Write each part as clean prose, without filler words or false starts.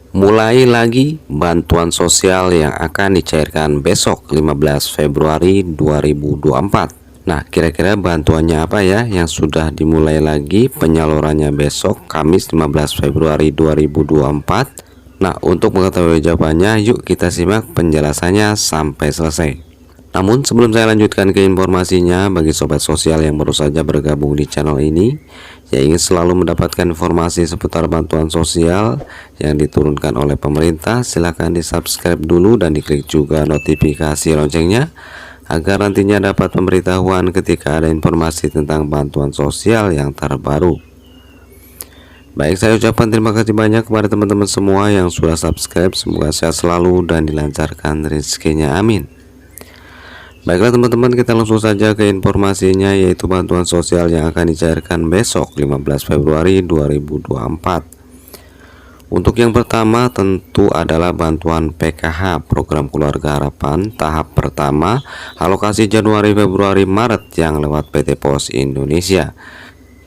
Mulai lagi bantuan sosial yang akan dicairkan besok 15 Februari 2024. Nah, kira-kira bantuannya apa ya yang sudah dimulai lagi penyalurannya besok Kamis 15 Februari 2024? Nah, untuk mengetahui jawabannya, yuk kita simak penjelasannya sampai selesai. Namun sebelum saya lanjutkan ke informasinya, bagi sobat sosial yang baru saja bergabung di channel ini, yang ingin selalu mendapatkan informasi seputar bantuan sosial yang diturunkan oleh pemerintah, silahkan di subscribe dulu dan diklik juga notifikasi loncengnya, agar nantinya dapat pemberitahuan ketika ada informasi tentang bantuan sosial yang terbaru. Baik, saya ucapkan terima kasih banyak kepada teman-teman semua yang sudah subscribe. Semoga sehat selalu dan dilancarkan rezekinya, amin. Baiklah teman-teman, kita langsung saja ke informasinya, yaitu bantuan sosial yang akan dicairkan besok 15 Februari 2024. Untuk yang pertama tentu adalah bantuan PKH Program Keluarga Harapan tahap pertama, alokasi Januari, Februari, Maret yang lewat PT Pos Indonesia.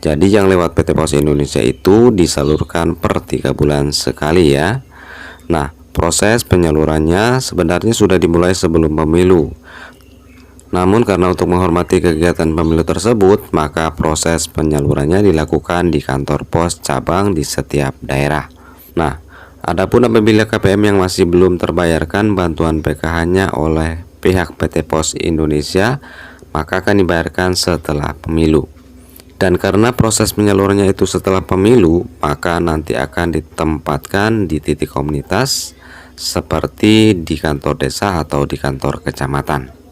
Jadi yang lewat PT Pos Indonesia itu disalurkan per 3 bulan sekali ya. Nah, proses penyalurannya sebenarnya sudah dimulai sebelum pemilu. Namun karena untuk menghormati kegiatan pemilu tersebut, maka proses penyalurannya dilakukan di kantor pos cabang di setiap daerah. Nah, adapun apabila KPM yang masih belum terbayarkan bantuan PKH-nya oleh pihak PT Pos Indonesia, maka akan dibayarkan setelah pemilu. Dan karena proses penyalurannya itu setelah pemilu, maka nanti akan ditempatkan di titik komunitas seperti di kantor desa atau di kantor kecamatan.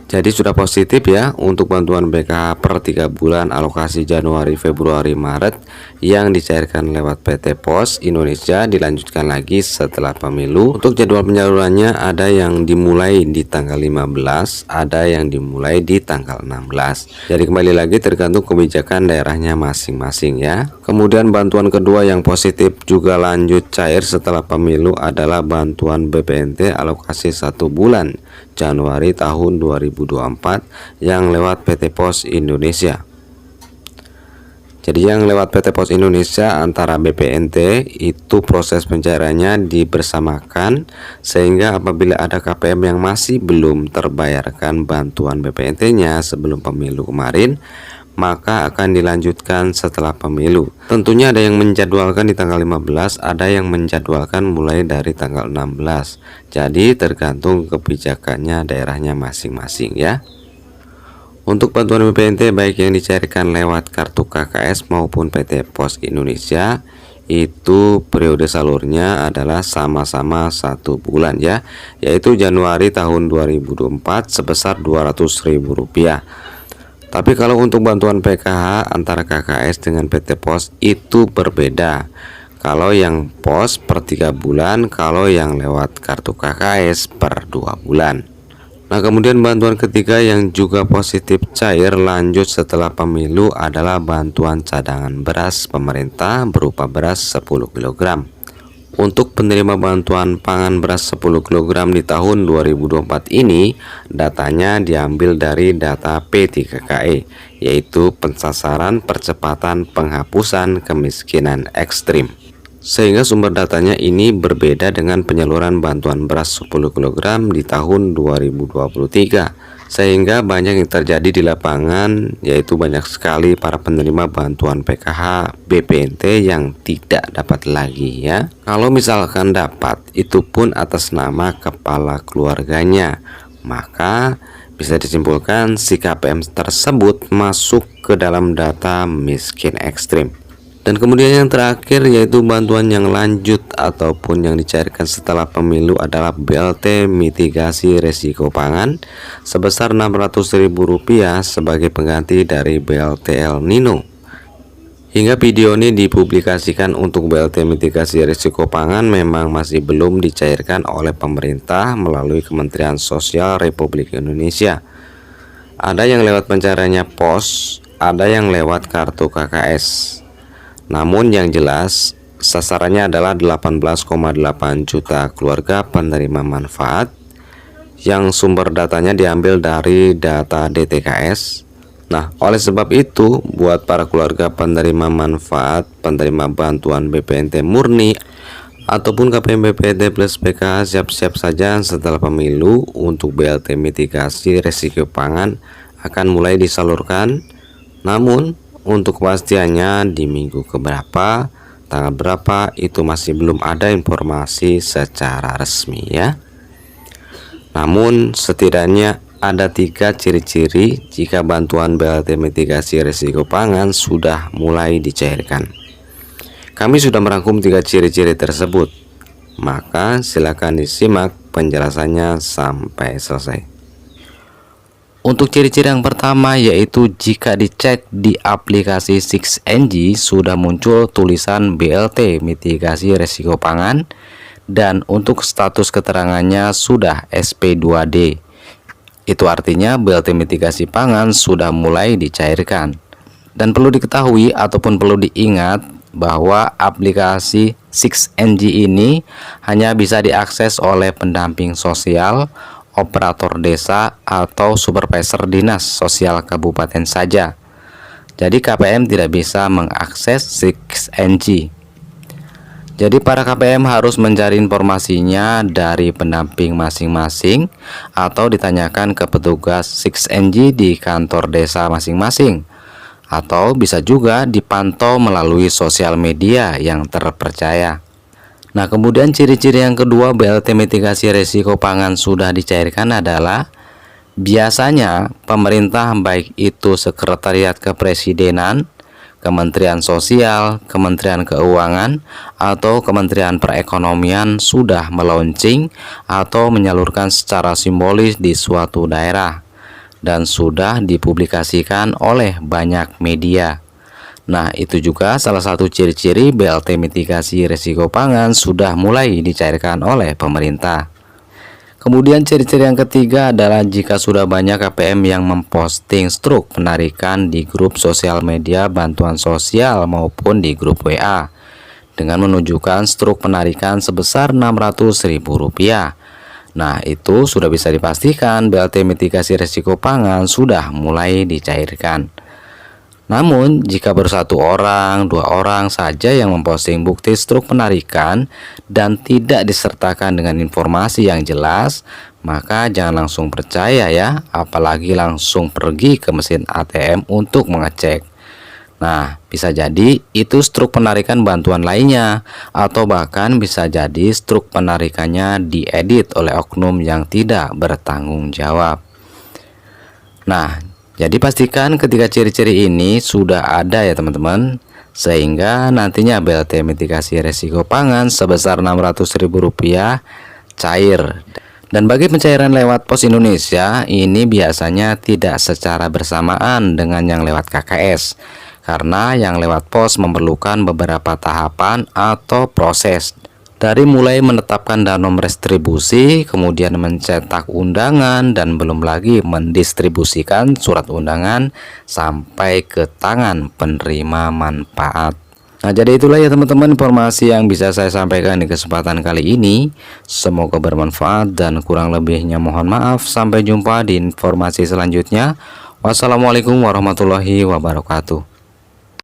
Jadi sudah positif ya untuk bantuan BKH per 3 bulan alokasi Januari, Februari, Maret yang dicairkan lewat PT Pos Indonesia dilanjutkan lagi setelah pemilu. Untuk jadwal penyalurannya ada yang dimulai di tanggal 15, ada yang dimulai di tanggal 16. Jadi kembali lagi tergantung kebijakan daerahnya masing-masing ya. Kemudian bantuan kedua yang positif juga lanjut cair setelah pemilu adalah bantuan BPNT alokasi 1 bulan Januari tahun 2024 yang lewat PT Pos Indonesia. Jadi yang lewat PT Pos Indonesia antara BPNT itu proses pencairannya dibersamakan, sehingga apabila ada KPM yang masih belum terbayarkan bantuan BPNT-nya sebelum pemilu kemarin, maka akan dilanjutkan setelah pemilu. Tentunya ada yang menjadwalkan di tanggal 15, ada yang menjadwalkan mulai dari tanggal 16. Jadi tergantung kebijakannya daerahnya masing-masing ya. Untuk bantuan BPNT baik yang dicairkan lewat kartu KKS maupun PT Pos Indonesia, itu periode salurnya adalah sama-sama 1 bulan ya, yaitu Januari tahun 2024 sebesar Rp200.000. Tapi kalau untuk bantuan PKH antara KKS dengan PT Pos itu berbeda. Kalau yang pos per 3 bulan, kalau yang lewat kartu KKS per 2 bulan. Nah, kemudian bantuan ketiga yang juga positif cair lanjut setelah pemilu adalah bantuan cadangan beras pemerintah berupa beras 10 kg. Untuk penerima bantuan pangan beras 10 kg di tahun 2024 ini, datanya diambil dari data P3KE, yaitu pensasaran percepatan penghapusan kemiskinan ekstrim. Sehingga sumber datanya ini berbeda dengan penyaluran bantuan beras 10 kg di tahun 2023. Sehingga banyak yang terjadi di lapangan, yaitu banyak sekali para penerima bantuan PKH BPNT yang tidak dapat lagi ya. Kalau misalkan dapat, itu pun atas nama kepala keluarganya, maka bisa disimpulkan si KPM tersebut masuk ke dalam data miskin ekstrim. Dan kemudian yang terakhir yaitu bantuan yang lanjut ataupun yang dicairkan setelah pemilu adalah BLT mitigasi resiko pangan sebesar Rp600.000 sebagai pengganti dari BLT El Nino. Hingga video ini dipublikasikan untuk BLT mitigasi risiko pangan memang masih belum dicairkan oleh pemerintah melalui Kementerian Sosial Republik Indonesia. Ada yang lewat pencairannya pos, ada yang lewat kartu KKS. Namun yang jelas sasarannya adalah 18,8 juta keluarga penerima manfaat yang sumber datanya diambil dari data DTKS. Nah, oleh sebab itu buat para keluarga penerima manfaat, penerima bantuan BPNT murni ataupun KPM BPT plus PK siap-siap saja setelah pemilu untuk BLT mitigasi resiko pangan akan mulai disalurkan. Namun untuk kepastiannya di minggu keberapa, tanggal berapa itu masih belum ada informasi secara resmi ya. Namun setidaknya ada 3 ciri-ciri jika bantuan BLT mitigasi risiko pangan sudah mulai dicairkan. Kami sudah merangkum 3 ciri-ciri tersebut, maka silakan disimak penjelasannya sampai selesai. Untuk ciri-ciri yang pertama yaitu jika dicek di aplikasi 6NG sudah muncul tulisan BLT mitigasi risiko pangan, dan untuk status keterangannya sudah SP2D. Itu artinya BLT mitigasi pangan sudah mulai dicairkan. Dan perlu diketahui ataupun perlu diingat bahwa aplikasi 6NG ini hanya bisa diakses oleh pendamping sosial, operator desa, atau supervisor dinas sosial kabupaten saja. Jadi KPM tidak bisa mengakses 6NG. Jadi para KPM harus mencari informasinya dari pendamping masing-masing atau ditanyakan ke petugas 6NG di kantor desa masing-masing, atau bisa juga dipantau melalui sosial media yang terpercaya. Nah, kemudian ciri-ciri yang kedua BLT mitigasi risiko pangan sudah dicairkan adalah biasanya pemerintah baik itu Sekretariat Kepresidenan, Kementerian Sosial, Kementerian Keuangan, atau Kementerian Perekonomian sudah melaunching atau menyalurkan secara simbolis di suatu daerah dan sudah dipublikasikan oleh banyak media. Nah, itu juga salah satu ciri-ciri BLT mitigasi risiko pangan sudah mulai dicairkan oleh pemerintah. Kemudian ciri-ciri yang ketiga adalah jika sudah banyak KPM yang memposting struk penarikan di grup sosial media bantuan sosial maupun di grup WA dengan menunjukkan struk penarikan sebesar Rp600.000. Nah, itu sudah bisa dipastikan BLT mitigasi risiko pangan sudah mulai dicairkan. Namun, jika baru 1 orang, 2 orang saja yang memposting bukti struk penarikan dan tidak disertakan dengan informasi yang jelas, maka jangan langsung percaya ya, apalagi langsung pergi ke mesin ATM untuk mengecek. Nah, bisa jadi itu struk penarikan bantuan lainnya, atau bahkan bisa jadi struk penarikannya diedit oleh oknum yang tidak bertanggung jawab. Nah, jadi pastikan ketika ciri-ciri ini sudah ada ya teman-teman, sehingga nantinya BLT mitigasi risiko pangan sebesar Rp600.000 cair. Dan bagi pencairan lewat Pos Indonesia, ini biasanya tidak secara bersamaan dengan yang lewat KKS. Karena yang lewat pos memerlukan beberapa tahapan atau proses, dari mulai menetapkan danom restribusi, kemudian mencetak undangan, dan belum lagi mendistribusikan surat undangan sampai ke tangan penerima manfaat. Nah, jadi itulah ya teman-teman informasi yang bisa saya sampaikan di kesempatan kali ini. Semoga bermanfaat dan kurang lebihnya mohon maaf. Sampai jumpa di informasi selanjutnya. Wassalamualaikum warahmatullahi wabarakatuh.